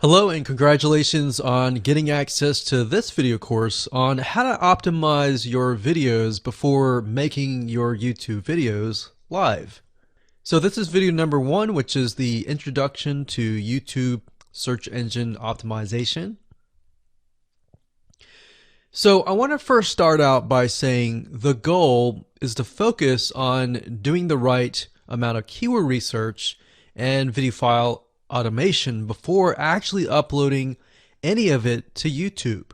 Hello and congratulations on getting access to this video course on how to optimize your videos before making your YouTube videos live. So this is video number 1, which is the introduction to YouTube search engine optimization. So I want to first start out by saying the goal is to focus on doing the right amount of keyword research and video file automation before actually uploading any of it to YouTube.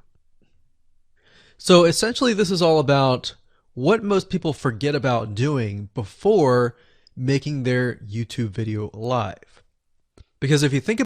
So essentially this is all about what most people forget about doing before making their YouTube video live. Because if you think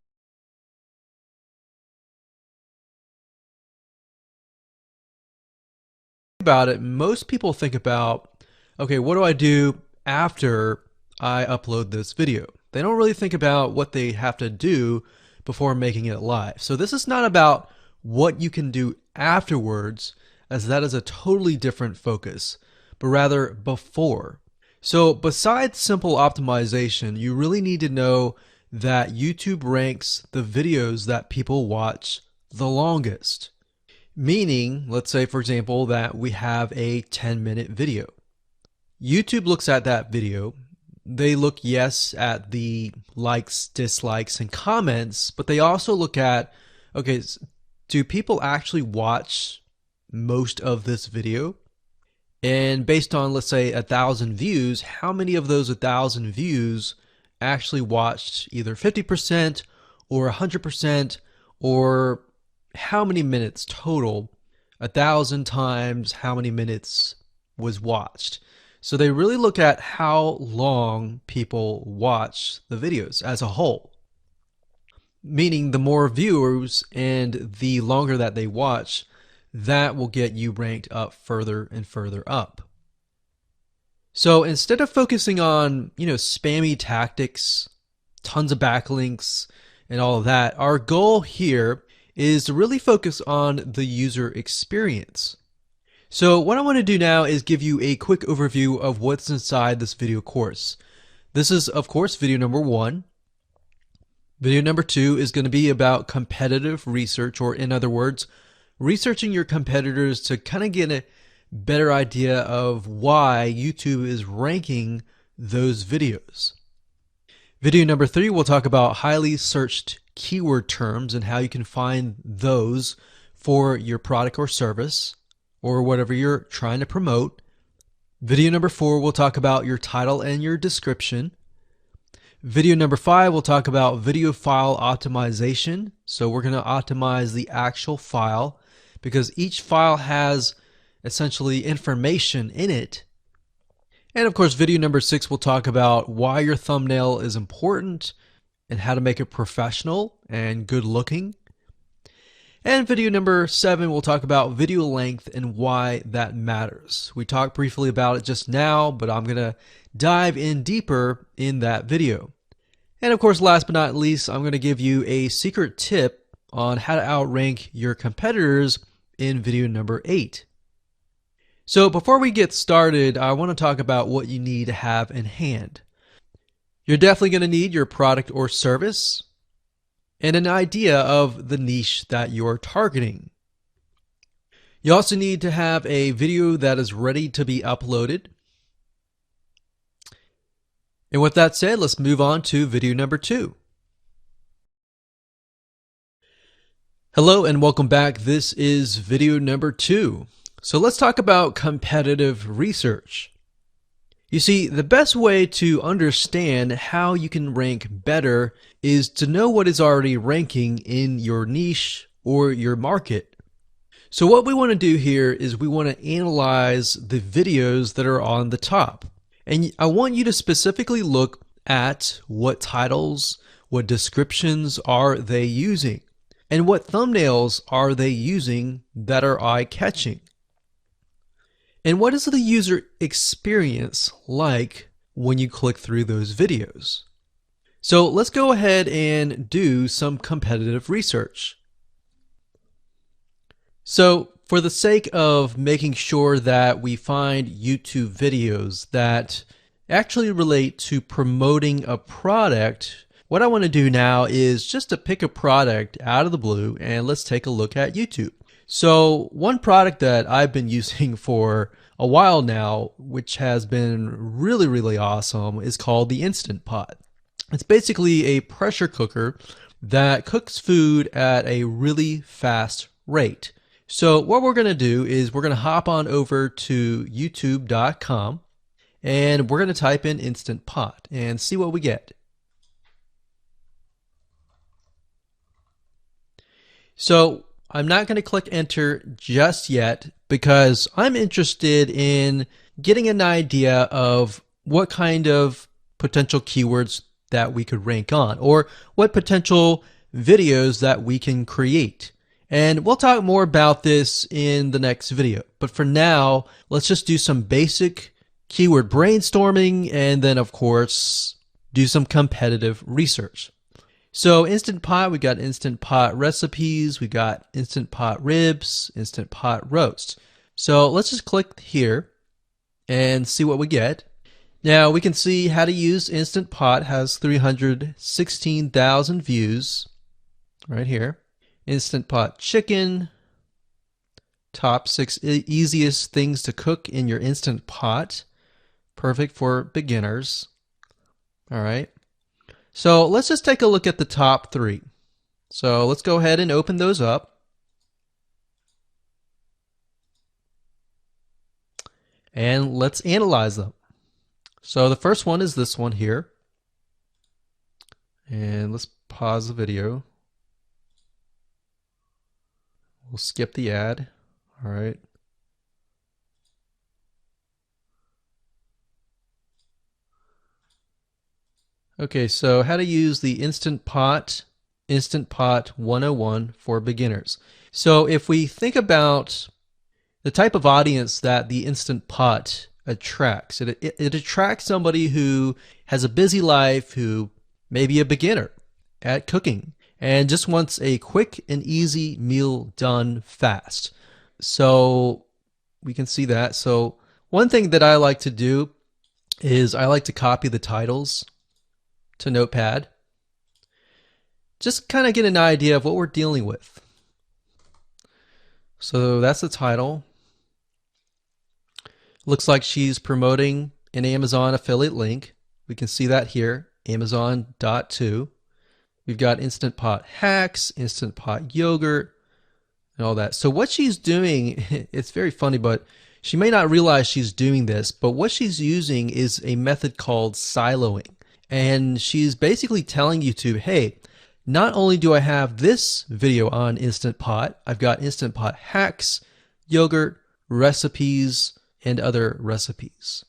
about it, most people think about, okay, what do I do after I upload this video? They don't really think about what they have to do before making it live. So this is not about what you can do afterwards, as that is a totally different focus, but rather before. So besides simple optimization, you really need to know that YouTube ranks the videos that people watch the longest. Meaning, let's say for example that we have a 10-minute video. YouTube looks at that video. They look, yes, at the likes, dislikes, and comments, but they also look at, okay, do people actually watch most of this video? And based on, let's say, 1,000 views, how many of those 1,000 views actually watched either 50% or 100%, or how many minutes total? 1,000 times how many minutes was watched. So they really look at how long people watch the videos as a whole. Meaning the more viewers and the longer that they watch, that will get you ranked up further and further up. So instead of focusing on, spammy tactics, tons of backlinks, and all of that, our goal here is to really focus on the user experience. So what I want to do now is give you a quick overview of what's inside this video course. This is, of course, video number 1. Video number 2 is going to be about competitive research, or in other words, researching your competitors to kind of get a better idea of why YouTube is ranking those videos. Video number 3, we'll talk about highly searched keyword terms and how you can find those for your product or service, or whatever you're trying to promote. Video number 4, we'll talk about your title and your description. Video number 5, we'll talk about video file optimization. So we're going to optimize the actual file because each file has essentially information in it. And of course, video number 6, we'll talk about why your thumbnail is important and how to make it professional and good looking. And video number 7, we'll talk about video length and why that matters. We talked briefly about it just now, but I'm going to dive in deeper in that video. And of course, last but not least, I'm going to give you a secret tip on how to outrank your competitors in video number 8. So before we get started, I want to talk about what you need to have in hand. You're definitely going to need your product or service and an idea of the niche that you're targeting. You also need to have a video that is ready to be uploaded. And with that said, let's move on to video number 2. Hello and welcome back. This is video number 2. So let's talk about competitive research. You see, the best way to understand how you can rank better is to know what is already ranking in your niche or your market. So what we want to do here is we want to analyze the videos that are on the top. And I want you to specifically look at what titles, what descriptions are they using, and what thumbnails are they using that are eye-catching. And what is the user experience like when you click through those videos? So let's go ahead and do some competitive research. So for the sake of making sure that we find YouTube videos that actually relate to promoting a product What I want to do now is just to pick a product out of the blue and let's take a look at YouTube. So one product that I've been using for a while now, which has been really awesome, is called the Instant Pot. It's basically a pressure cooker that cooks food at a really fast rate. So what we're going to do is we're going to hop on over to youtube.com and we're going to type in Instant Pot and see what we get. So I'm not going to click enter just yet because I'm interested in getting an idea of what kind of potential keywords that we could rank on, or what potential videos that we can create. And we'll talk more about this in the next video. But for now, let's just do some basic keyword brainstorming and then, of course, do some competitive research. So Instant Pot, we got Instant Pot recipes, we got Instant Pot ribs, Instant Pot roast. So let's just click here and see what we get. Now we can see how to use Instant Pot has 316,000 views right here. Instant Pot chicken, top 6 easiest things to cook in your Instant Pot. Perfect for beginners. All right. So let's just take a look at the top 3. So let's go ahead and open those up. And let's analyze them. So the first one is this one here. And let's pause the video. We'll skip the ad. All right. Okay, so how to use the Instant Pot 101 for beginners. So if we think about the type of audience that the Instant Pot attracts, it attracts somebody who has a busy life, who may be a beginner at cooking and just wants a quick and easy meal done fast. So we can see that. So one thing that I like to do is I like to copy the titles to Notepad. Just kind of get an idea of what we're dealing with. So that's the title. Looks like she's promoting an Amazon affiliate link. We can see that here, Amazon.to. We've got Instant Pot hacks, Instant Pot yogurt, and all that. So what she's doing, it's very funny, but she may not realize she's doing this, but what she's using is a method called siloing. And she's basically telling YouTube, hey, not only do I have this video on Instant Pot, I've got Instant Pot hacks, yogurt, recipes, and other recipes.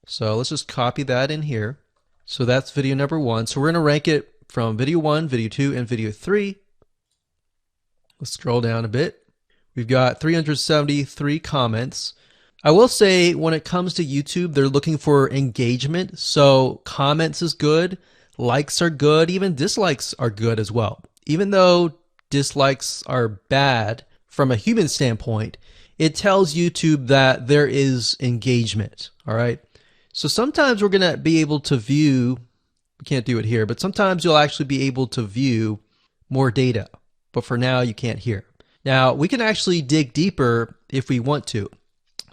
So let's just copy that in here. So that's video number 1. So we're going to rank it from video 1, video 2, and video 3. Let's scroll down a bit. We've got 373 comments. I will say when it comes to YouTube, they're looking for engagement. So comments is good, likes are good, even dislikes are good as well. Even though dislikes are bad from a human standpoint, it tells YouTube that there is engagement. All right. So sometimes we're going to be able to view, we can't do it here, but sometimes you'll actually be able to view more data. But for now, you can't hear. Now, we can actually dig deeper if we want to.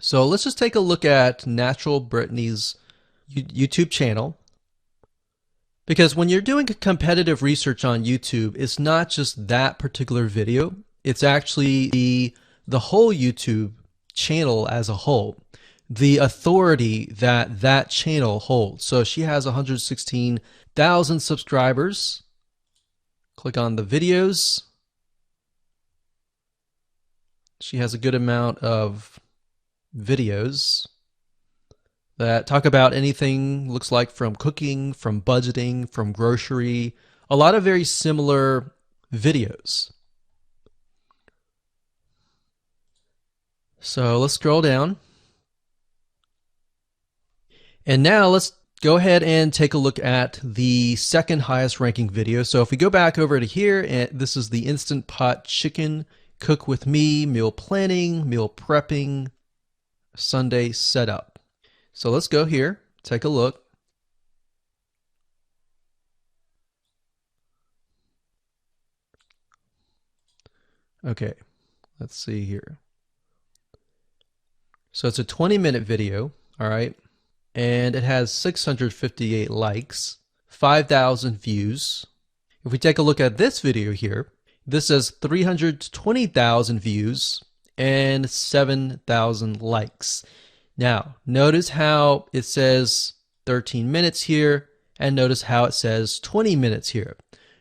So let's just take a look at Natural Brittany's YouTube channel. Because when you're doing competitive research on YouTube, it's not just that particular video. It's actually the whole YouTube channel as a whole. The authority that that channel holds. So she has 116,000 subscribers. Click on the videos. She has a good amount of videos that talk about anything, looks like from cooking, from budgeting, from grocery, a lot of very similar videos. So let's scroll down. And now let's go ahead and take a look at the second highest ranking video. So if we go back over to here, and this is the Instant Pot chicken, cook with me, meal planning, meal prepping, Sunday setup. So let's go here, take a look. Okay, let's see here. So it's a 20-minute video, all right, and it has 658 likes, 5,000 views. If we take a look at this video here, this has 320,000 views and 7,000 likes. Now, notice how it says 13 minutes here, and notice how it says 20 minutes here.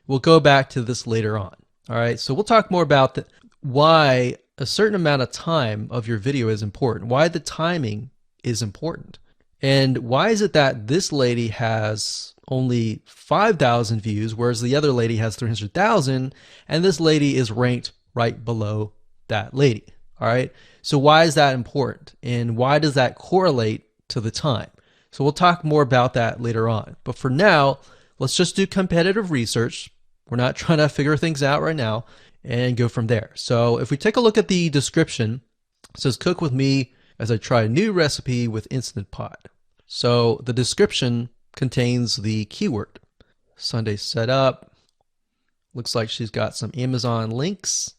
We'll go back to this later on. All right, so we'll talk more about why a certain amount of time of your video is important, why the timing is important. And why is it that this lady has only 5,000 views, whereas the other lady has 300,000, and this lady is ranked right below that lady? All right, so why is that important, and why does that correlate to the time? So we'll talk more about that later on. But for now, let's just do competitive research. We're not trying to figure things out right now, and go from there. So if we take a look at the description, it says cook with me as I try a new recipe with Instant Pot. So the description contains the keyword. Sunday setup. Looks like she's got some Amazon links.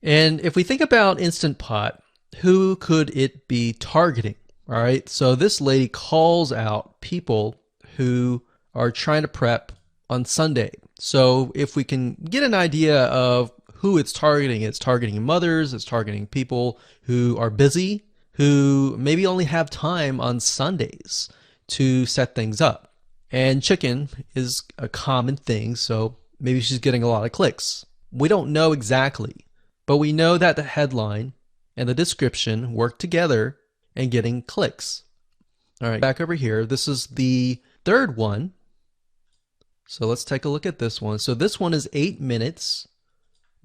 And if we think about Instant Pot, who could it be targeting? All right, so this lady calls out people who are trying to prep on Sunday. So if we can get an idea of who it's targeting mothers, it's targeting people who are busy, who maybe only have time on Sundays to set things up. And chicken is a common thing, so maybe she's getting a lot of clicks. We don't know exactly, but we know that the headline and the description work together and getting clicks. All right, back over here, this is the third one. So let's take a look at this one. So this one is 8 minutes,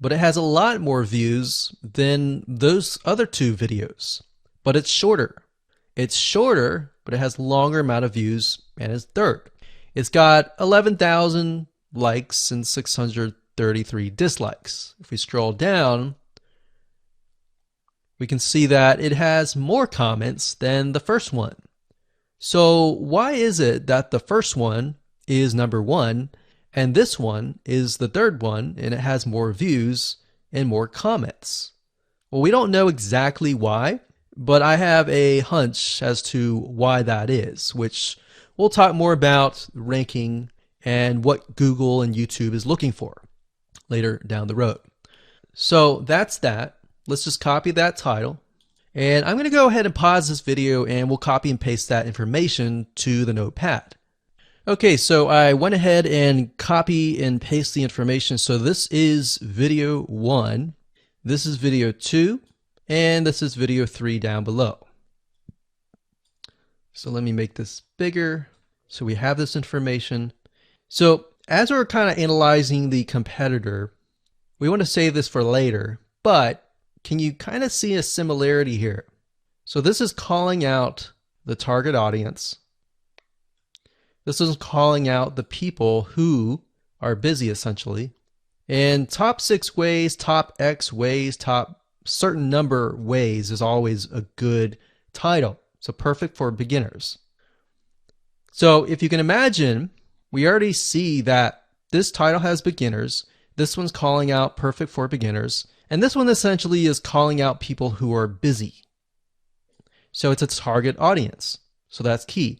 but it has a lot more views than those other two videos, but it's shorter. It's shorter, but it has longer amount of views and is third. It's got 11,000 likes and 633 dislikes. If we scroll down, we can see that it has more comments than the first one. So why is it that the first one is number one and this one is the third one and it has more views and more comments? Well, we don't know exactly why, but I have a hunch as to why that is, which we'll talk more about ranking and what Google and YouTube is looking for later down the road. So that's that. Let's just copy that title. And I'm going to go ahead and pause this video and we'll copy and paste that information to the notepad. Okay, so I went ahead and copy and paste the information. So this is video 1, this is video 2, and this is video 3 down below. So let me make this bigger so we have this information. So as we're kind of analyzing the competitor, we want to save this for later, but can you kind of see a similarity here? So this is calling out the target audience. This is calling out the people who are busy, essentially. And top 6 ways, top X ways, top certain number ways is always a good title. So perfect for beginners. So if you can imagine, we already see that this title has beginners. This one's calling out perfect for beginners. And this one essentially is calling out people who are busy. So it's a target audience. So that's key.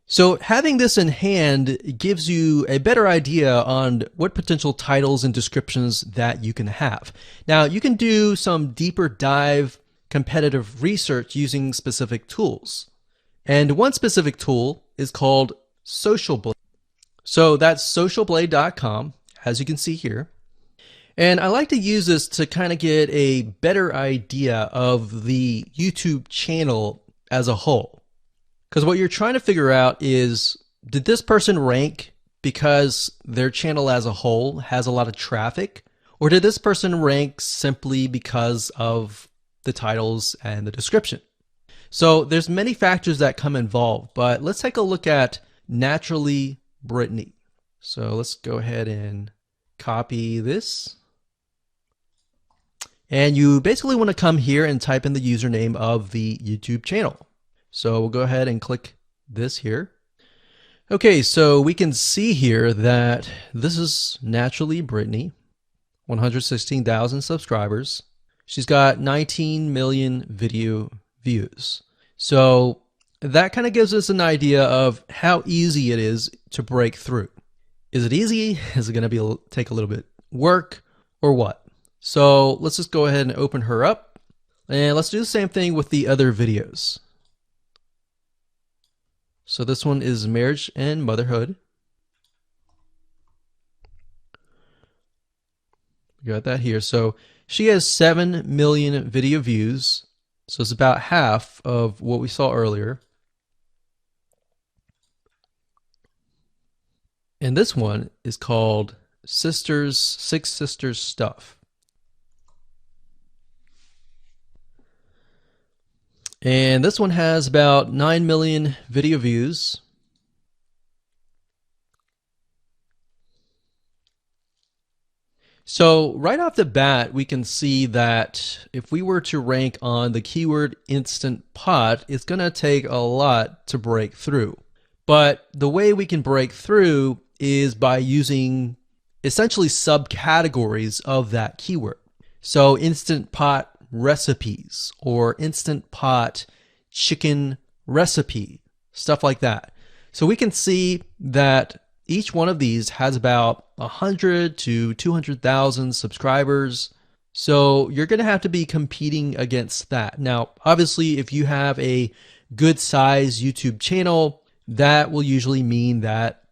So having this in hand gives you a better idea on what potential titles and descriptions that you can have. Now, you can do some deeper dive competitive research using specific tools. And one specific tool is called Social Blade. So that's socialblade.com, as you can see here. And I like to use this to kind of get a better idea of the YouTube channel as a whole. Because what you're trying to figure out is, did this person rank because their channel as a whole has a lot of traffic? Or did this person rank simply because of the titles and the description? So there's many factors that come involved, but let's take a look at Naturally Brittany. So let's go ahead and copy this. And you basically want to come here and type in the username of the YouTube channel. So we'll go ahead and click this here. Okay, so we can see here that this is naturally Brittany, 116,000 subscribers. She's got 19 million video views. So that kind of gives us an idea of how easy it is to break through. Is it easy? Is it going to take a little bit work or what? So let's just go ahead and open her up, and let's do the same thing with the other videos. So this one is marriage and motherhood. We got that here. So she has 7 million video views. So it's about half of what we saw earlier. And this one is called Six Sisters Stuff. And this one has about 9 million video views. So right off the bat, we can see that if we were to rank on the keyword Instant Pot, it's going to take a lot to break through. But the way we can break through is by using essentially subcategories of that keyword. So Instant Pot recipes or Instant Pot chicken recipe, stuff like that. So we can see that each one of these has about 100 to 200,000 subscribers. So you're going to have to be competing against that. Now, obviously, if you have a good size YouTube channel, that will usually mean that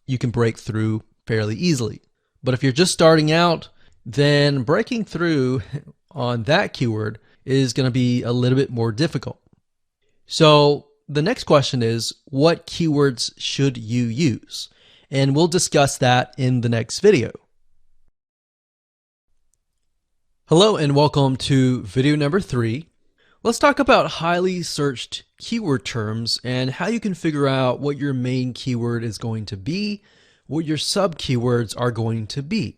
you can break through fairly easily. But if you're just starting out, then breaking through on that keyword is going to be a little bit more difficult. So the next question is, what keywords should you use? And we'll discuss that in the next video. Hello and welcome to video number 3. Let's talk about highly searched keyword terms and how you can figure out what your main keyword is going to be, what your sub keywords are going to be.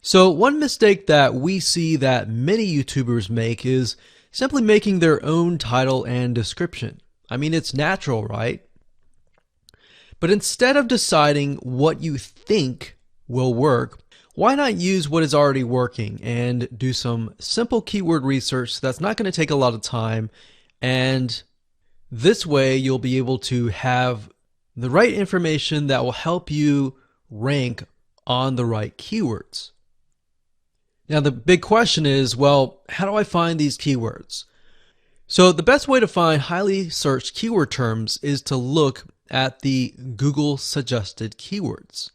So one mistake that we see that many YouTubers make is simply making their own title and description. I mean, it's natural, right? But instead of deciding what you think will work, why not use what is already working and do some simple keyword research that's not going to take a lot of time, and this way you'll be able to have the right information that will help you rank on the right keywords. Now the big question is, well, how do I find these keywords? So the best way to find highly searched keyword terms is to look at the Google suggested keywords.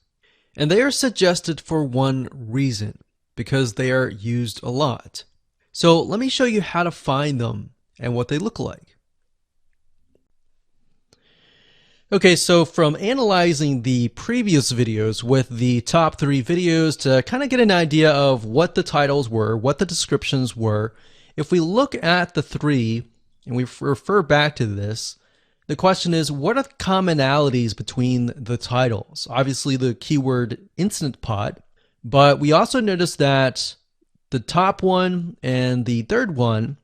And they are suggested for one reason, because they are used a lot. So let me show you how to find them and what they look like. Okay, so from analyzing the previous videos with the top 3 videos to kind of get an idea of what the titles were, what the descriptions were, if we look at the 3 and we refer back to this, the question is, what are the commonalities between the titles? Obviously the keyword Instant Pot, but we also notice that the top one and the third one,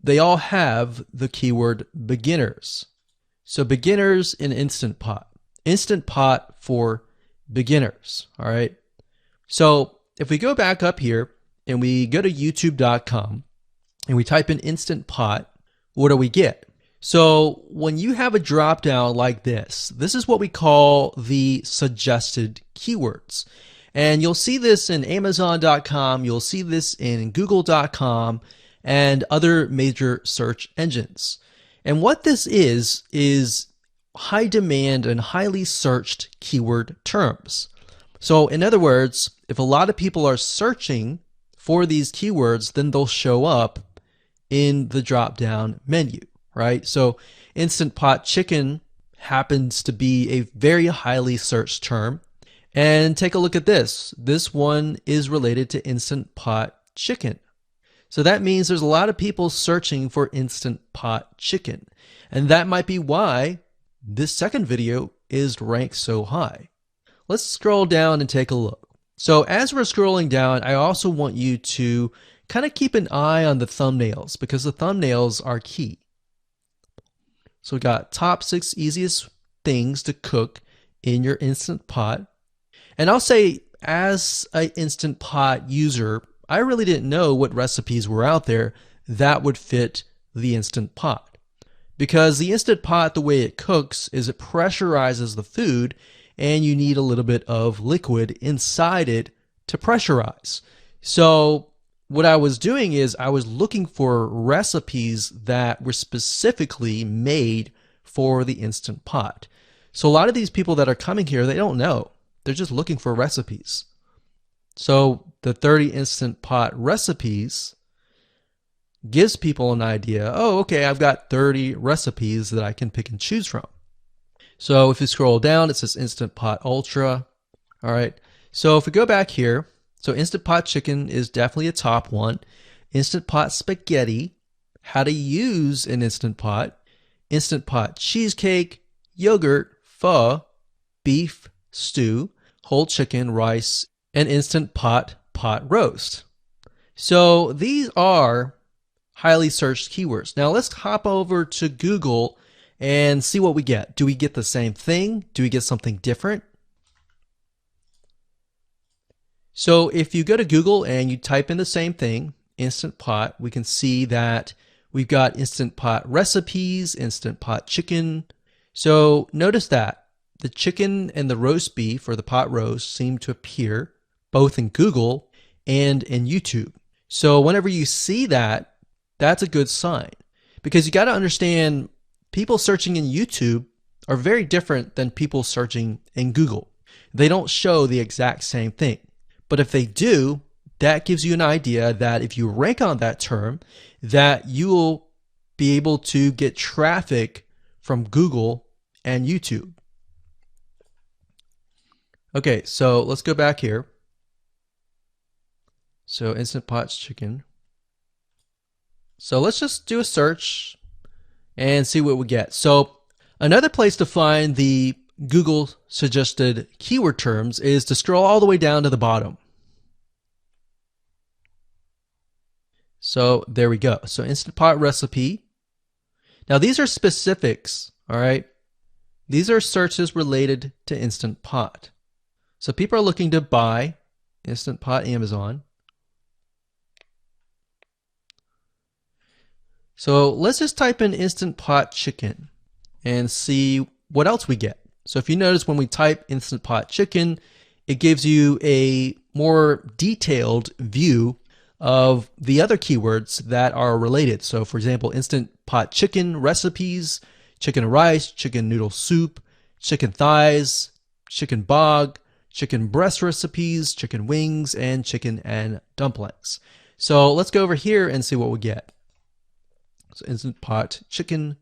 they all have the keyword beginners. So beginners in Instant Pot. Instant Pot for beginners, all right? So if we go back up here and we go to youtube.com and we type in Instant Pot, what do we get? So when you have a drop down like this is what we call the suggested keywords. And you'll see this in Amazon.com, you'll see this in Google.com and other major search engines. And what this is high demand and highly searched keyword terms. So in other words, if a lot of people are searching for these keywords, then they'll show up in the drop down menu. Right? So Instant Pot chicken happens to be a very highly searched term. And take a look at this. This one is related to Instant Pot chicken. So that means there's a lot of people searching for Instant Pot chicken. And that might be why this second video is ranked so high. Let's scroll down and take a look. So as we're scrolling down, I also want you to kind of keep an eye on the thumbnails, because the thumbnails are key. So we got top 6 easiest things to cook in your Instant Pot. And I'll say, as an Instant Pot user, I really didn't know what recipes were out there that would fit the Instant Pot. Because the Instant Pot, the way it cooks is it pressurizes the food, and you need a little bit of liquid inside it to pressurize. So what I was doing is I was looking for recipes that were specifically made for the Instant Pot. So a lot of these people that are coming here, they don't know. They're just looking for recipes. So the 30 Instant Pot recipes gives people an idea. Oh, okay, I've got 30 recipes that I can pick and choose from. So if you scroll down, it says Instant Pot Ultra. All right. So if we go back here, so Instant Pot Chicken is definitely a top one. Instant Pot Spaghetti, how to use an Instant Pot. Instant Pot Cheesecake, Yogurt, Pho, Beef Stew, Whole Chicken, Rice, and Instant Pot Pot Roast. So these are highly searched keywords. Now let's hop over to Google and see what we get. Do we get the same thing? Do we get something different? So if you go to Google and you type in the same thing, Instant Pot, we can see that we've got Instant Pot recipes, Instant Pot chicken. So notice that the chicken and the roast beef or the pot roast seem to appear both in Google and in YouTube. So whenever you see that, that's a good sign, because you got to understand people searching in YouTube are very different than people searching in Google. They don't show the exact same thing. But if they do, that gives you an idea that if you rank on that term, that you will be able to get traffic from Google and YouTube. Okay, so let's go back here. So Instant Pot Chicken. So let's just do a search and see what we get. So another place to find the Google suggested keyword terms is to scroll all the way down to the bottom. So there we go. So Instant Pot recipe. Now these are specifics, all right? These are searches related to Instant Pot. So people are looking to buy Instant Pot Amazon. So let's just type in Instant Pot Chicken and see what else we get. So if you notice, when we type Instant Pot Chicken, it gives you a more detailed view of the other keywords that are related. So for example, Instant Pot Chicken recipes, chicken and rice, chicken noodle soup, chicken thighs, chicken bog, chicken breast recipes, chicken wings, and chicken and dumplings. So let's go over here and see what we get. So Instant Pot Chicken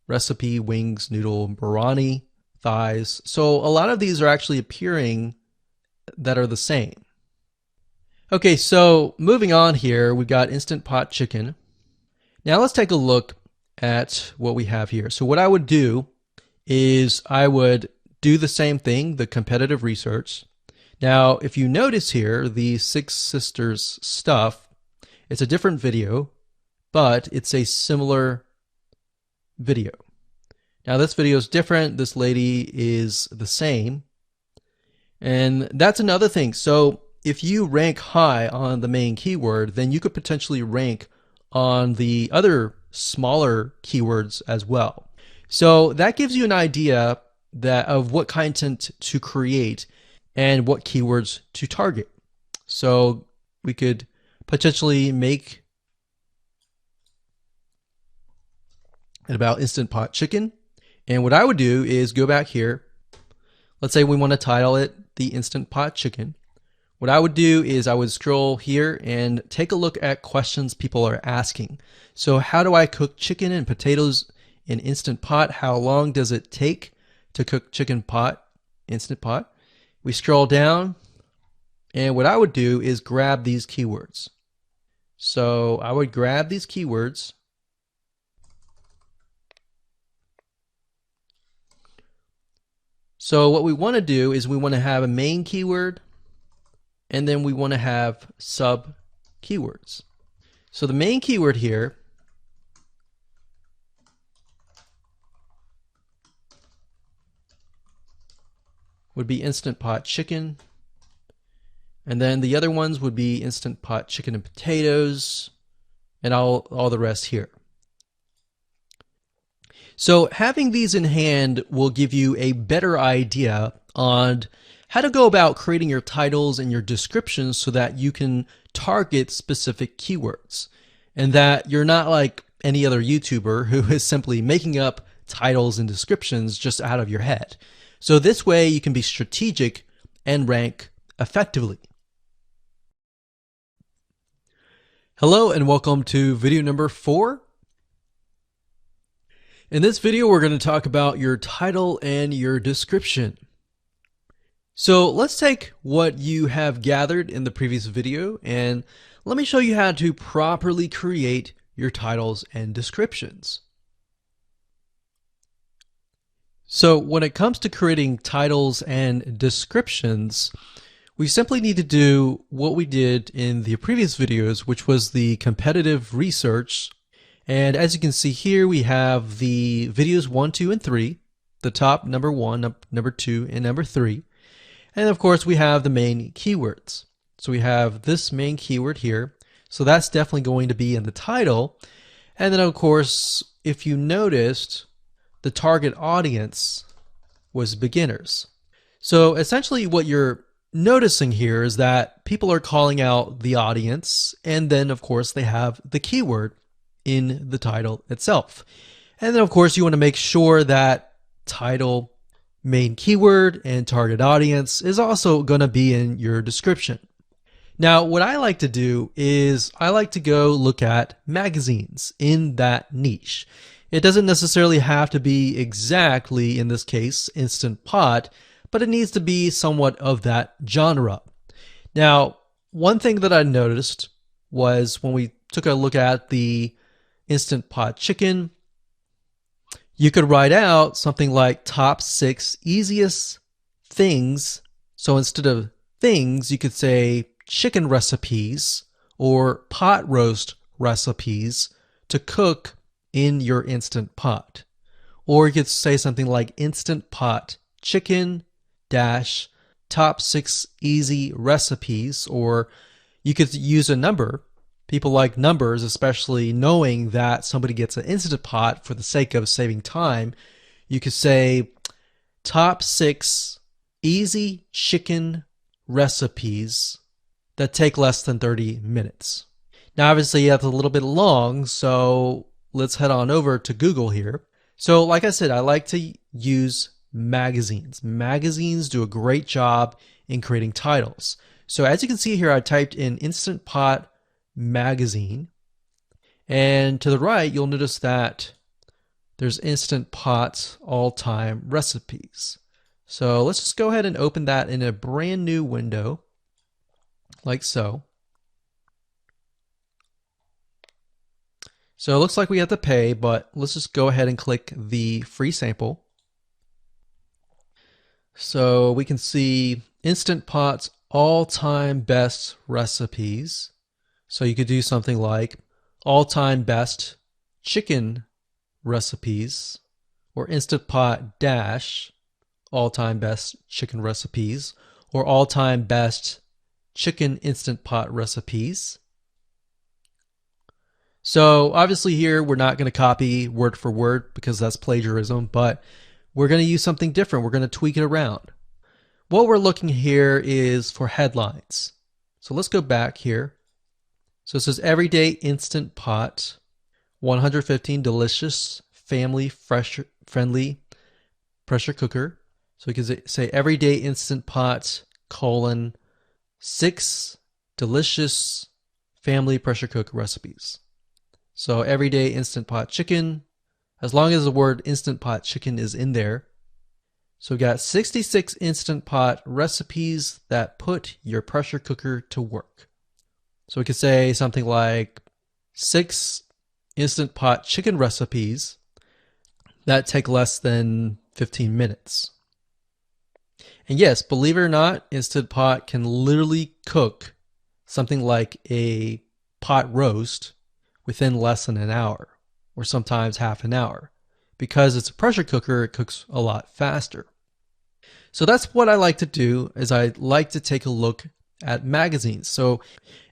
recipe, wings, noodle, biryani, thighs. So a lot of these are actually appearing that are the same. Okay, so moving on here, we've got Instant Pot Chicken. Now let's take a look at what we have here. So what I would do is I would do the same thing, the competitive research. Now, if you notice here, the Six Sisters stuff, it's a different video, but it's a similar video. Now this video is different. This lady is the same. And that's another thing. So if you rank high on the main keyword, then you could potentially rank on the other smaller keywords as well. So that gives you an idea that of what content to create and what keywords to target. So we could potentially make it about Instant Pot Chicken. And what I would do is go back here. Let's say we want to title it the Instant Pot Chicken. What I would do is I would scroll here and take a look at questions people are asking. So how do I cook chicken and potatoes in Instant Pot? How long does it take to cook chicken pot, Instant Pot? We scroll down, and what I would do is grab these keywords. So I would grab these keywords. So what we want to do is we want to have a main keyword, and then we want to have sub keywords. So the main keyword here would be Instant Pot Chicken. And then the other ones would be Instant Pot Chicken and Potatoes, and all the rest here. So having these in hand will give you a better idea on how to go about creating your titles and your descriptions so that you can target specific keywords, and that you're not like any other YouTuber who is simply making up titles and descriptions just out of your head. So this way you can be strategic and rank effectively. Hello and welcome to video number 4. In this video, we're going to talk about your title and your description. So let's take what you have gathered in the previous video and let me show you how to properly create your titles and descriptions. So when it comes to creating titles and descriptions, we simply need to do what we did in the previous videos, which was the competitive research. And as you can see here, we have the videos 1, 2, and 3, the top number 1, number 2, and number 3. And of course, we have the main keywords. So we have this main keyword here. So that's definitely going to be in the title. And then of course, if you noticed, the target audience was beginners. So essentially what you're noticing here is that people are calling out the audience, and then of course they have the keyword in the title itself. And then of course you want to make sure that title, main keyword, and target audience is also going to be in your description. Now what I like to do is I like to go look at magazines in that niche. It doesn't necessarily have to be exactly, in this case, Instant Pot, but it needs to be somewhat of that genre. Now, one thing that I noticed was when we took a look at the Instant Pot Chicken, you could write out something like top 6 easiest things. So instead of things, you could say chicken recipes or pot roast recipes to cook in your Instant Pot. Or you could say something like Instant Pot Chicken dash top 6 easy recipes, or you could use a number. People like numbers, especially knowing that somebody gets an Instant Pot for the sake of saving time. You could say top 6 easy chicken recipes that take less than 30 minutes. Now obviously that's a little bit long, so let's head on over to Google here. So like I said, I like to use magazines. Magazines do a great job in creating titles. So as you can see here, I typed in Instant Pot magazine, and to the right you'll notice that there's Instant Pot all-time recipes. So let's just go ahead and open that in a brand new window like so. So it looks like we have to pay, but let's just go ahead and click the free sample. So we can see Instant Pot's all-time best recipes. So you could do something like all-time best chicken recipes, or Instant Pot dash all-time best chicken recipes, or all-time best chicken Instant Pot recipes. So obviously here we're not going to copy word for word because that's plagiarism, but we're going to use something different. We're going to tweak it around. What we're looking here is for headlines. So let's go back here. So it says everyday Instant Pot, 115 delicious, family friendly pressure cooker. So we can say everyday Instant Pot, colon, 6 delicious family pressure cook recipes. So everyday Instant Pot chicken, as long as the word Instant Pot chicken is in there. So we got 66 Instant Pot recipes that put your pressure cooker to work. So we could say something like 6 Instant Pot chicken recipes that take less than 15 minutes. And yes, believe it or not, Instant Pot can literally cook something like a pot roast within less than an hour, or sometimes half an hour. Because it's a pressure cooker, it cooks a lot faster. So that's what I like to do, is I like to take a look at magazines. So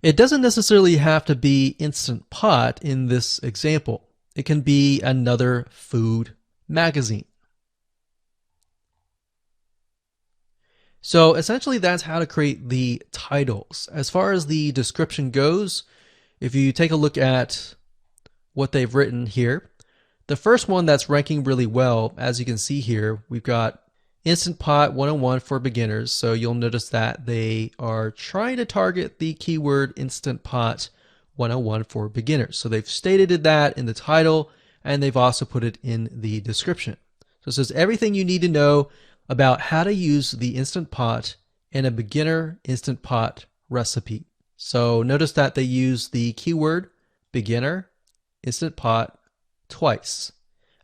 it doesn't necessarily have to be Instant Pot in this example. It can be another food magazine. So essentially that's how to create the titles. As far as the description goes, if you take a look at what they've written here, the first one that's ranking really well, as you can see here, we've got Instant Pot 101 for beginners. So you'll notice that they are trying to target the keyword Instant Pot 101 for beginners. So they've stated that in the title, and they've also put it in the description. So it says everything you need to know about how to use the Instant Pot in a beginner Instant Pot recipe. So notice that they use the keyword beginner Instant Pot twice.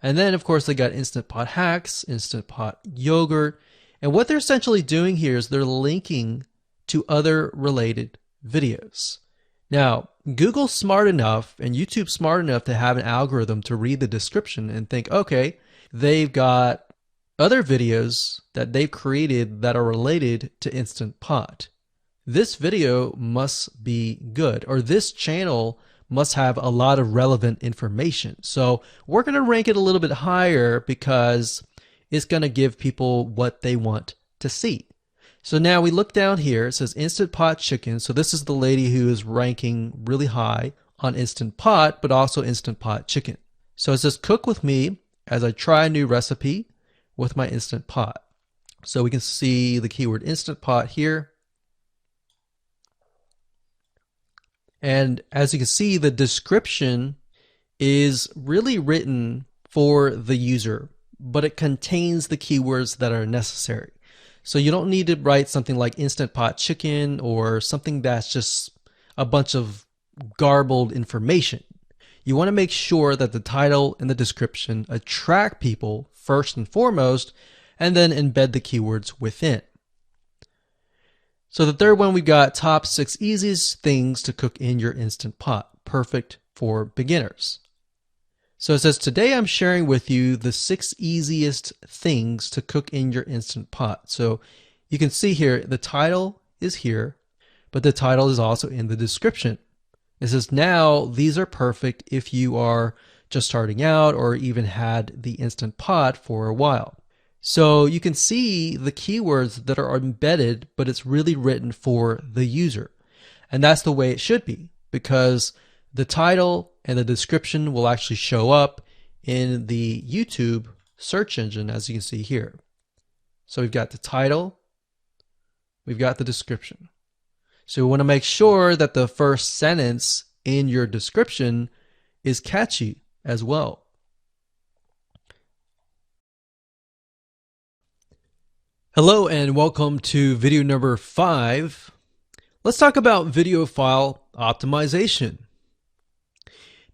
And then, of course, they got Instant Pot hacks, Instant Pot yogurt. And what they're essentially doing here is they're linking to other related videos. Now, Google's smart enough and YouTube's smart enough to have an algorithm to read the description and think, okay, they've got other videos that they've created that are related to Instant Pot. This video must be good, or this channel must have a lot of relevant information. So we're going to rank it a little bit higher because it's going to give people what they want to see. So now we look down here, it says Instant Pot Chicken. So this is the lady who is ranking really high on Instant Pot, but also Instant Pot Chicken. So it says cook with me as I try a new recipe with my Instant Pot. So we can see the keyword Instant Pot here. And as you can see, the description is really written for the user, but it contains the keywords that are necessary. So you don't need to write something like Instant Pot Chicken or something that's just a bunch of garbled information. You want to make sure that the title and the description attract people first and foremost, and then embed the keywords within. So the third one, we've got top 6 easiest things to cook in your Instant Pot, perfect for beginners. So it says, today I'm sharing with you the 6 easiest things to cook in your Instant Pot. So you can see here, the title is here, but the title is also in the description. It says, now these are perfect if you are just starting out or even had the Instant Pot for a while. So you can see the keywords that are embedded, but it's really written for the user. And that's the way it should be, because the title and the description will actually show up in the YouTube search engine, as you can see here. So we've got the title, we've got the description. So we want to make sure that the first sentence in your description is catchy as well. Hello and welcome to video number 5. Let's talk about video file optimization.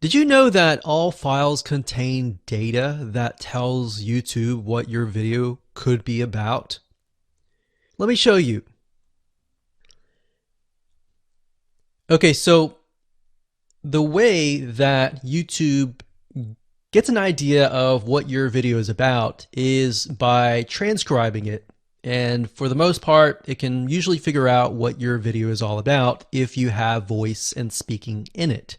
Did you know that all files contain data that tells YouTube what your video could be about? Let me show you. Okay, so the way that YouTube gets an idea of what your video is about is by transcribing it. And for the most part, it can usually figure out what your video is all about if you have voice and speaking in it.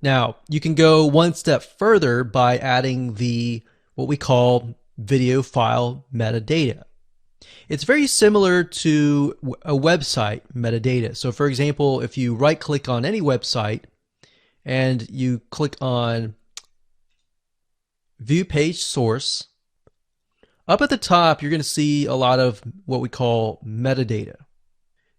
Now, you can go one step further by adding the what we call video file metadata. It's very similar to a website metadata. So for example, if you right click on any website and you click on View Page Source, up at the top, you're going to see a lot of what we call metadata.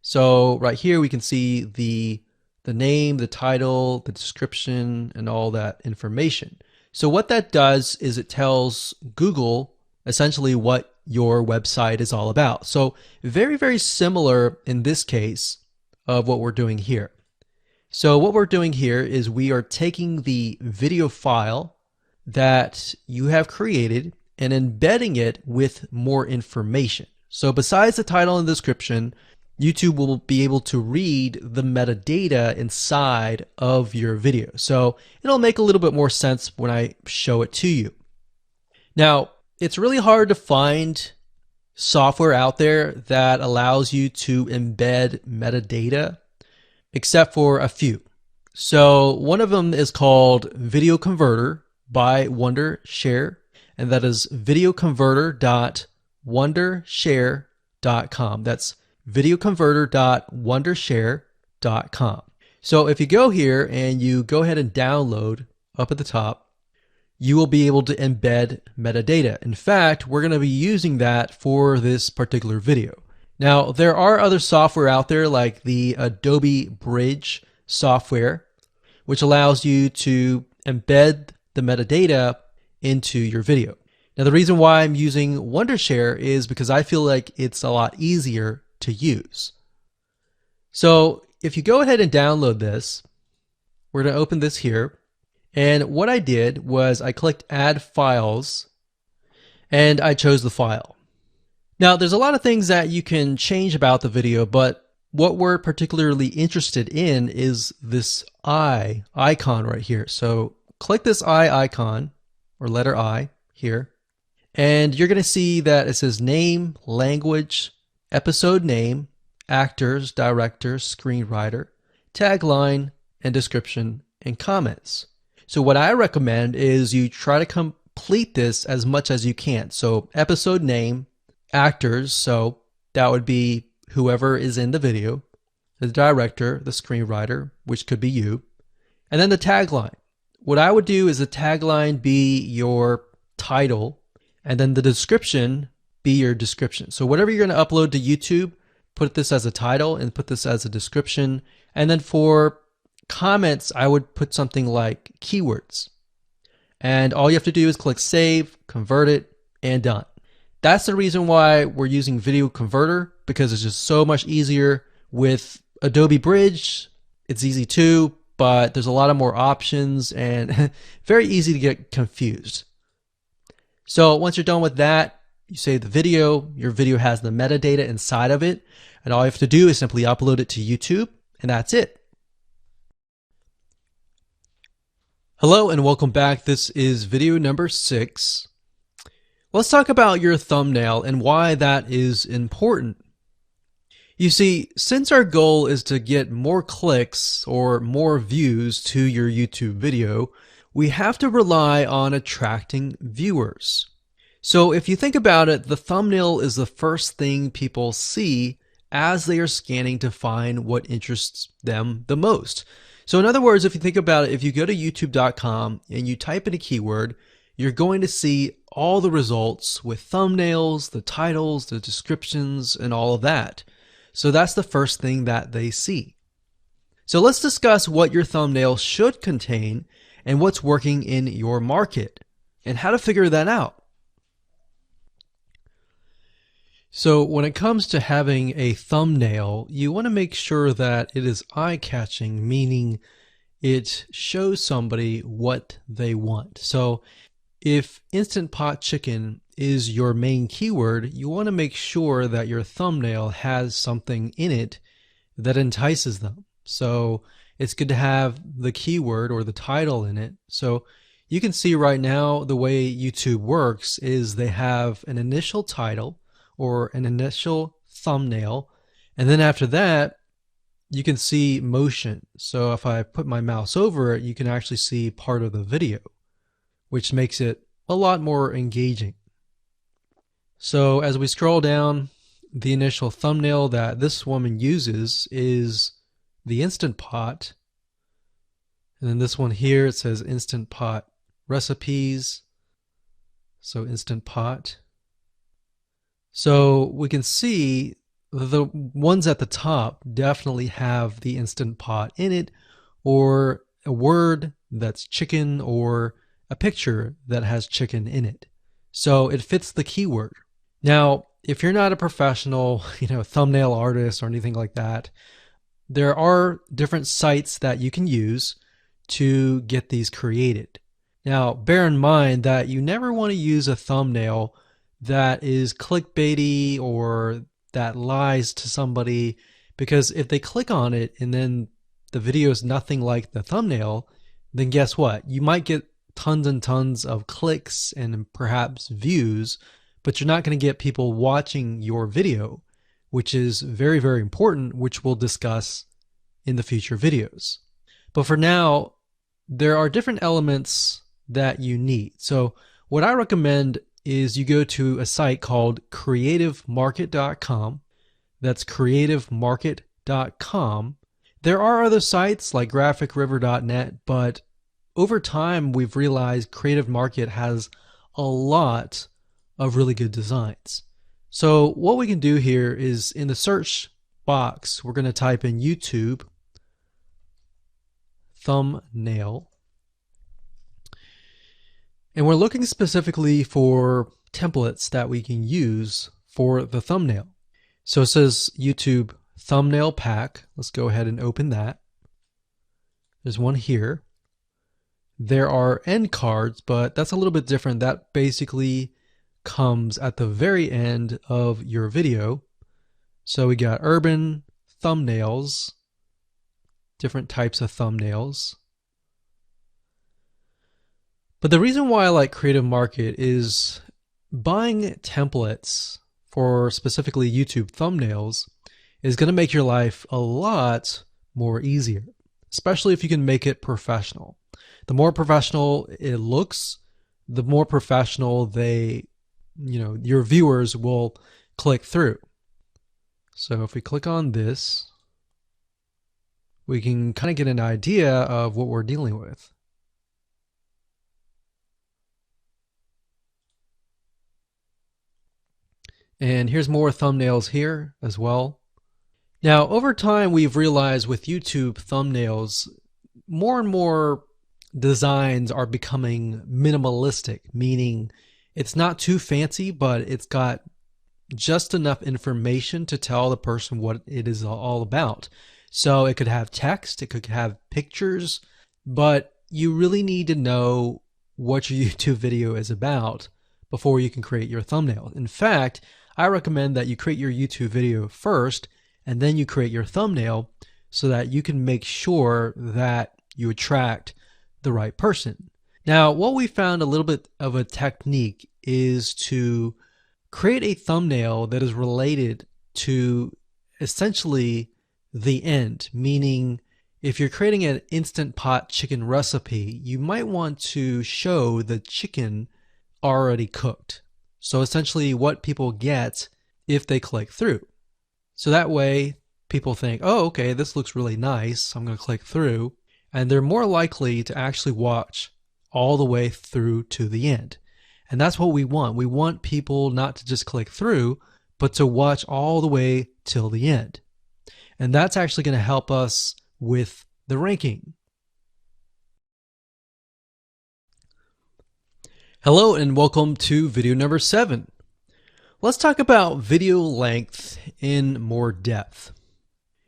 So right here, we can see the name, the title, the description, and all that information. So what that does is it tells Google essentially what your website is all about. So very, very similar in this case of what we're doing here. So what we're doing here is we are taking the video file that you have created and embedding it with more information. So besides the title and description, YouTube will be able to read the metadata inside of your video. So it'll make a little bit more sense when I show it to you. Now, it's really hard to find software out there that allows you to embed metadata, except for a few. So one of them is called Video Converter by Wondershare, and that is videoconverter.wondershare.com. That's videoconverter.wondershare.com. So if you go here and you go ahead and download up at the top, you will be able to embed metadata. In fact, we're going to be using that for this particular video. Now, there are other software out there like the Adobe Bridge software, which allows you to embed the metadata into your video. Now, the reason why I'm using Wondershare is because I feel like it's a lot easier to use. So if you go ahead and download this, we're going to open this here. And what I did was I clicked Add Files, and I chose the file. Now, there's a lot of things that you can change about the video, but what we're particularly interested in is this I icon right here. So click this I icon, or letter I here, and you're going to see that it says name, language, episode name, actors, director, screenwriter, tagline, and description, and comments. So what I recommend is you try to complete this as much as you can. So episode name, actors, so that would be whoever is in the video, the director, the screenwriter, which could be you, and then the tagline. What I would do is the tagline be your title, and then the description be your description. So whatever you're going to upload to YouTube, put this as a title and put this as a description. And then for comments, I would put something like keywords. And all you have to do is click save, convert it, and done. That's the reason why we're using Video Converter, because it's just so much easier. With Adobe Bridge, it's easy too, but there's a lot of more options and very easy to get confused. So once you're done with that, you save the video. Your video has the metadata inside of it, and all you have to do is simply upload it to YouTube, and that's it. Hello and welcome back. This is video number 6. Let's talk about your thumbnail and why that is important. You see, since our goal is to get more clicks or more views to your YouTube video, we have to rely on attracting viewers. So if you think about it, the thumbnail is the first thing people see as they are scanning to find what interests them the most. So in other words, if you think about it, if you go to youtube.com and you type in a keyword, you're going to see all the results with thumbnails, the titles, the descriptions, and all of that. So that's the first thing that they see. So let's discuss what your thumbnail should contain and what's working in your market and how to figure that out. So when it comes to having a thumbnail, you want to make sure that it is eye-catching, meaning it shows somebody what they want. So if Instant Pot Chicken is your main keyword, you want to make sure that your thumbnail has something in it that entices them. So it's good to have the keyword or the title in it. So you can see right now the way YouTube works is they have an initial title or an initial thumbnail, and then after that you can see motion. So if I put my mouse over it, you can actually see part of the video, which makes it a lot more engaging. So as we scroll down, the initial thumbnail that this woman uses is the Instant Pot, and then this one here, it says Instant Pot recipes, so Instant Pot. So we can see the ones at the top definitely have the Instant Pot in it, or a word that's chicken, or a picture that has chicken in it. So it fits the keyword. Now, if you're not a professional, thumbnail artist or anything like that, there are different sites that you can use to get these created. Now, bear in mind that you never want to use a thumbnail that is clickbaity or that lies to somebody, because if they click on it and then the video is nothing like the thumbnail, then guess what? You might get tons and tons of clicks and perhaps views, but you're not going to get people watching your video, which is very, very important, which we'll discuss in the future videos. But for now, there are different elements that you need. So what I recommend is you go to a site called creativemarket.com. That's creativemarket.com. There are other sites like graphicriver.net, but over time we've realized Creative Market has a lot of really good designs. So what we can do here is in the search box, we're going to type in YouTube thumbnail. And we're looking specifically for templates that we can use for the thumbnail. So it says YouTube thumbnail pack. Let's go ahead and open that. There's one here. There are end cards, but that's a little bit different. That basically comes at the very end of your video. So we got urban thumbnails, different types of thumbnails. But the reason why I like Creative Market is buying templates for specifically YouTube thumbnails is going to make your life a lot more easier, especially if you can make it professional. The more professional it looks, the more professional your viewers will click through. So if we click on this, we can kind of get an idea of what we're dealing with. And here's more thumbnails here as well. Now, over time, we've realized with YouTube thumbnails, more and more designs are becoming minimalistic, meaning it's not too fancy, but it's got just enough information to tell the person what it is all about. So it could have text, it could have pictures, but you really need to know what your YouTube video is about before you can create your thumbnail. In fact, I recommend that you create your YouTube video first and then you create your thumbnail so that you can make sure that you attract the right person. Now, what we found a little bit of a technique is to create a thumbnail that is related to essentially the end, meaning if you're creating an Instant Pot chicken recipe, you might want to show the chicken already cooked. So essentially what people get if they click through. So that way people think, oh, okay, this looks really nice. I'm going to click through. And they're more likely to actually watch all the way through to the end. And that's what we want. We want people not to just click through, but to watch all the way till the end. And that's actually going to help us with the ranking. Hello and welcome to video number 7. Let's talk about video length in more depth.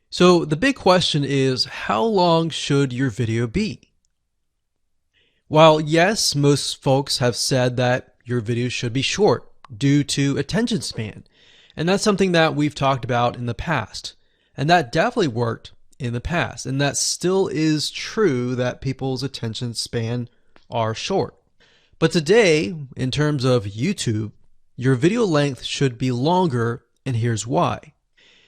So the big question is, how long should your video be? While yes, most folks have said that your video should be short due to attention span, and that's something that we've talked about in the past, and that definitely worked in the past, and that still is true that people's attention span are short. But today, in terms of YouTube, your video length should be longer, and here's why.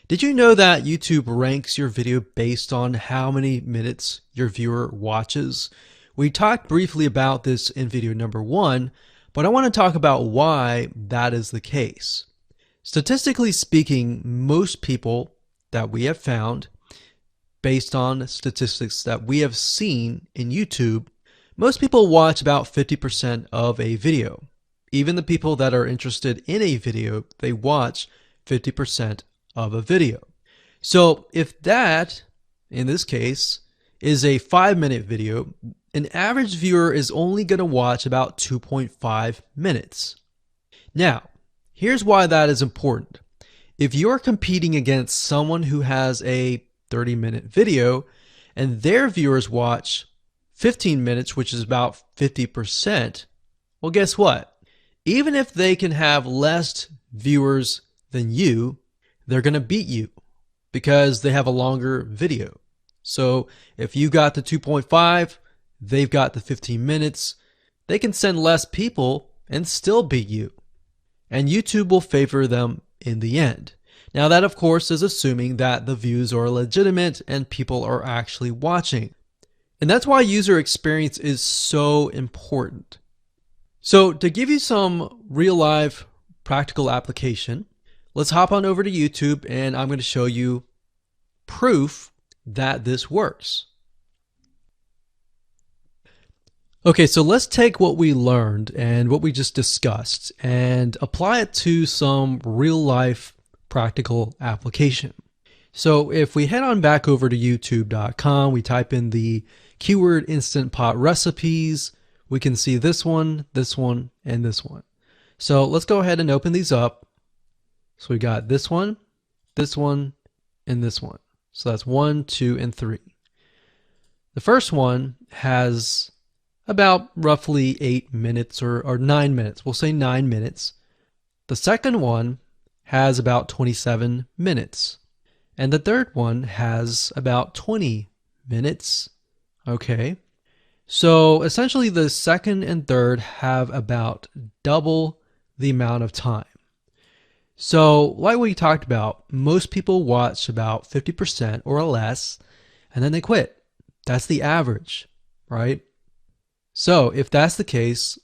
Did you know that YouTube ranks your video based on how many minutes your viewer watches? We talked briefly about this in video number 1, but I want to talk about why that is the case. Statistically speaking, most people that we have found, based on statistics that we have seen in YouTube, most people watch about 50% of a video. Even the people that are interested in a video, they watch 50% of a video. So if that, in this case, is a 5-minute video, an average viewer is only going to watch about 2.5 minutes. Now, here's why that is important. If you're competing against someone who has a 30-minute video and their viewers watch 15 minutes, which is about 50%, well, guess what? Even if they can have less viewers than you, they're going to beat you because they have a longer video. So if you got the 2.5, they've got the 15 minutes, they can send less people and still beat you. and YouTube will favor them in the end. Now that of course is assuming that the views are legitimate and people are actually watching. And that's why user experience is so important. So to give you some real life practical application, let's hop on over to YouTube and I'm going to show you proof that this works. Okay, so let's take what we learned and what we just discussed and apply it to some real life practical application. So if we head on back over to youtube.com, we type in the keyword Instant Pot recipes, we can see this one, and this one. So let's go ahead and open these up. So we got this one, and this one. So that's 1, 2, and 3. The first one has about roughly 8 minutes or 9 minutes. We'll say 9 minutes. The second one has about 27 minutes. And the third one has about 20 minutes. Okay. So essentially the second and third have about double the amount of time. So like we talked about, most people watch about 50% or less, and then they quit. That's the average, right? So if that's the case,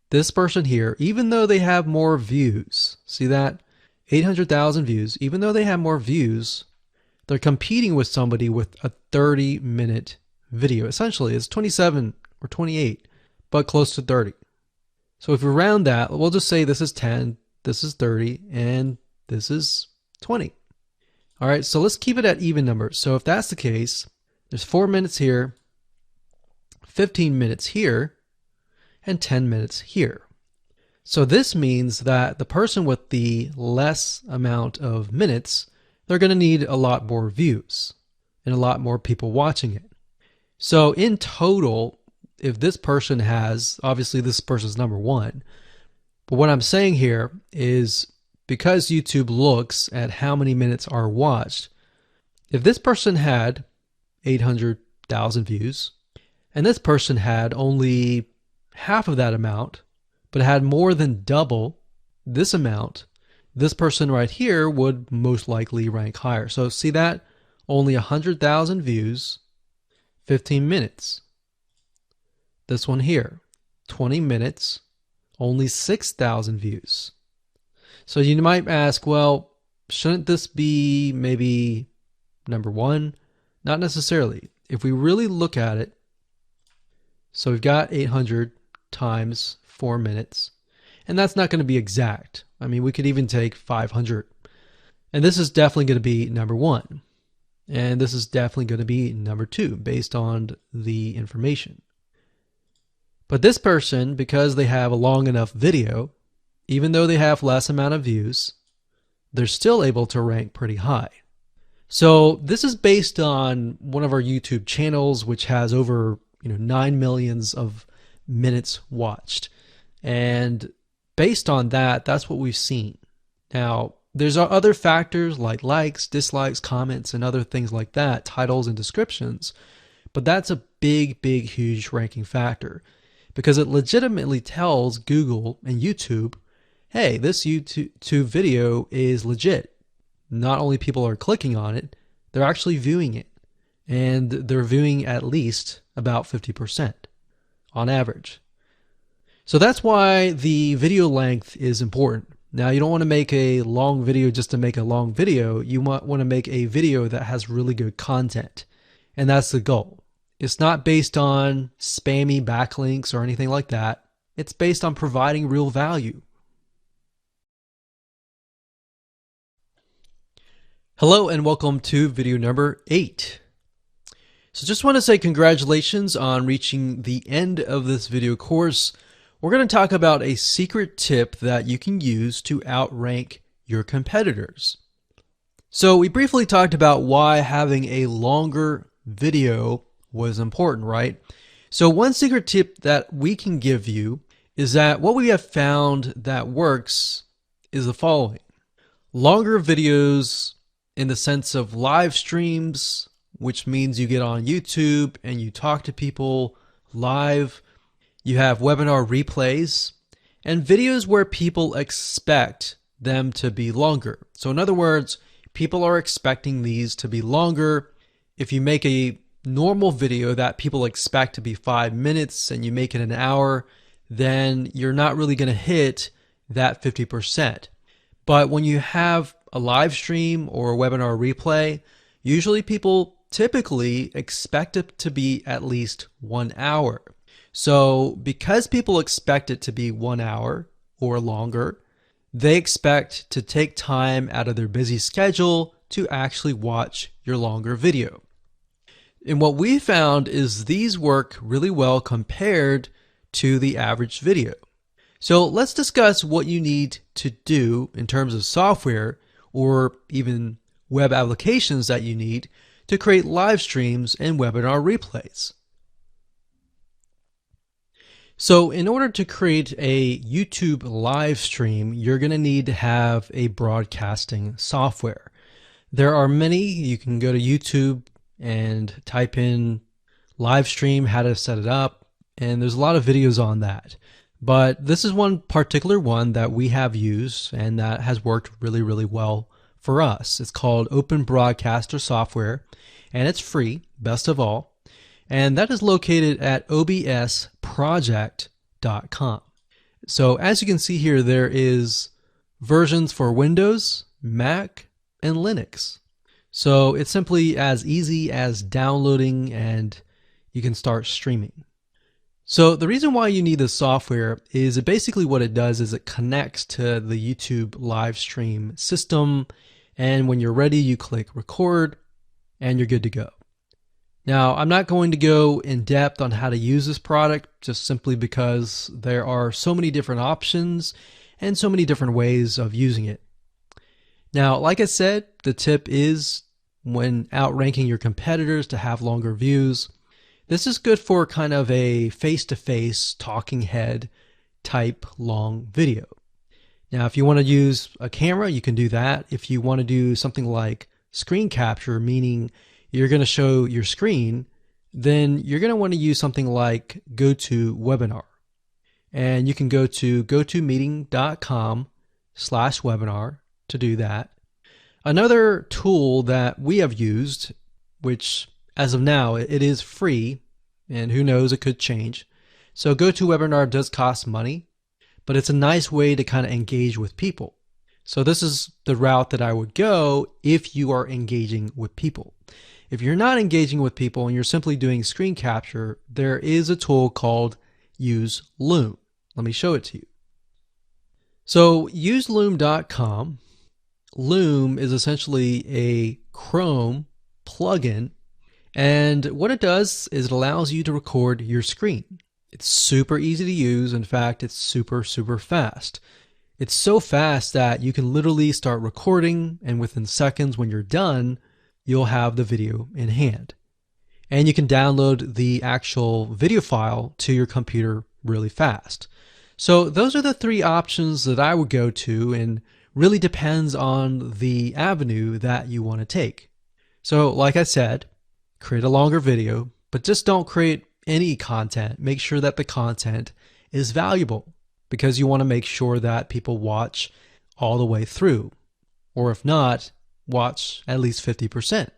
this person here, even though they have more views, see that? 800,000 views, even though they have more views, they're competing with somebody with a 30-minute video. Essentially, it's 27 or 28, but close to 30. So if we round that, we'll just say this is 10, this is 30, and this is 20. All right, so let's keep it at even numbers. So if that's the case, there's 4 minutes here, 15 minutes here, and 10 minutes here. So this means that the person with the less amount of minutes, they're going to need a lot more views and a lot more people watching it. So in total, if this person has, obviously this person's number one, but what I'm saying here is because YouTube looks at how many minutes are watched, if this person had 800,000 views, and this person had only half of that amount, but had more than double this amount, this person right here would most likely rank higher. So see that? Only 100,000 views, 15 minutes. This one here, 20 minutes, only 6,000 views. So you might ask, well, shouldn't this be maybe number one? Not necessarily. If we really look at it, so we've got 800 times 4 minutes, and that's not going to be exact. I mean, we could even take 500. And this is definitely going to be number one. And this is definitely going to be number two based on the information. But this person, because they have a long enough video, even though they have less amount of views, they're still able to rank pretty high. So this is based on one of our YouTube channels, which has over 9 million of minutes watched. And based on that, that's what we've seen. Now, there's other factors like likes, dislikes, comments, and other things like that, titles and descriptions, but that's a big, huge ranking factor because it legitimately tells Google and YouTube, hey, this YouTube video is legit. Not only people are clicking on it, they're actually viewing it. And they're viewing at least about 50% on average. So that's why the video length is important. Now, you don't want to make a long video just to make a long video. You might want to make a video that has really good content. And that's the goal. It's not based on spammy backlinks or anything like that. It's based on providing real value. Hello and welcome to video number 8. So just want to say congratulations on reaching the end of this video course. We're going to talk about a secret tip that you can use to outrank your competitors. So we briefly talked about why having a longer video was important, right? So one secret tip that we can give you is that what we have found that works is the following. Longer videos in the sense of live streams, which means you get on YouTube and you talk to people live. You have webinar replays, and videos where people expect them to be longer. So in other words, people are expecting these to be longer. If you make a normal video that people expect to be 5 minutes and you make it an hour, then you're not really going to hit that 50%. But when you have a live stream or a webinar replay, usually people typically expect it to be at least 1 hour. So because people expect it to be 1 hour or longer, they expect to take time out of their busy schedule to actually watch your longer video. And what we found is these work really well compared to the average video. So let's discuss what you need to do in terms of software or even web applications that you need to create live streams and webinar replays. So in order to create a YouTube live stream, you're going to need to have a broadcasting software. There are many. You can go to YouTube and type in live stream, how to set it up, and there's a lot of videos on that. But this is one particular one that we have used and that has worked really, really well for us. It's called Open Broadcaster Software, and it's free, best of all. And that is located at obsproject.com. So as you can see here, there is versions for Windows, Mac, and Linux. So it's simply as easy as downloading and you can start streaming. So the reason why you need this software is basically what it does is it connects to the YouTube live stream system, and when you're ready, you click record and you're good to go. Now, I'm not going to go in depth on how to use this product just simply because there are so many different options and so many different ways of using it. Now, like I said, the tip is when outranking your competitors to have longer views. This is good for kind of a face-to-face talking head type long video. Now, if you want to use a camera, you can do that. If you want to do something like screen capture, meaning you're going to show your screen, then you're going to want to use something like GoToWebinar. And you can go to gotomeeting.com/webinar to do that. Another tool that we have used, which as of now, it is free, and who knows, it could change. So GoToWebinar does cost money, but it's a nice way to kind of engage with people. So this is the route that I would go if you are engaging with people. If you're not engaging with people and you're simply doing screen capture, there is a tool called Use Loom. Let me show it to you. So useloom.com. Loom is essentially a Chrome plugin, and what it does is it allows you to record your screen. It's super easy to use. In fact, it's super, super fast. It's so fast that you can literally start recording, and within seconds when you're done, you'll have the video in hand. And you can download the actual video file to your computer really fast. So those are the three options that I would go to, and really depends on the avenue that you want to take. So like I said, create a longer video, but just don't create any content. Make sure that the content is valuable, because you want to make sure that people watch all the way through, or if not, watch at least 50%.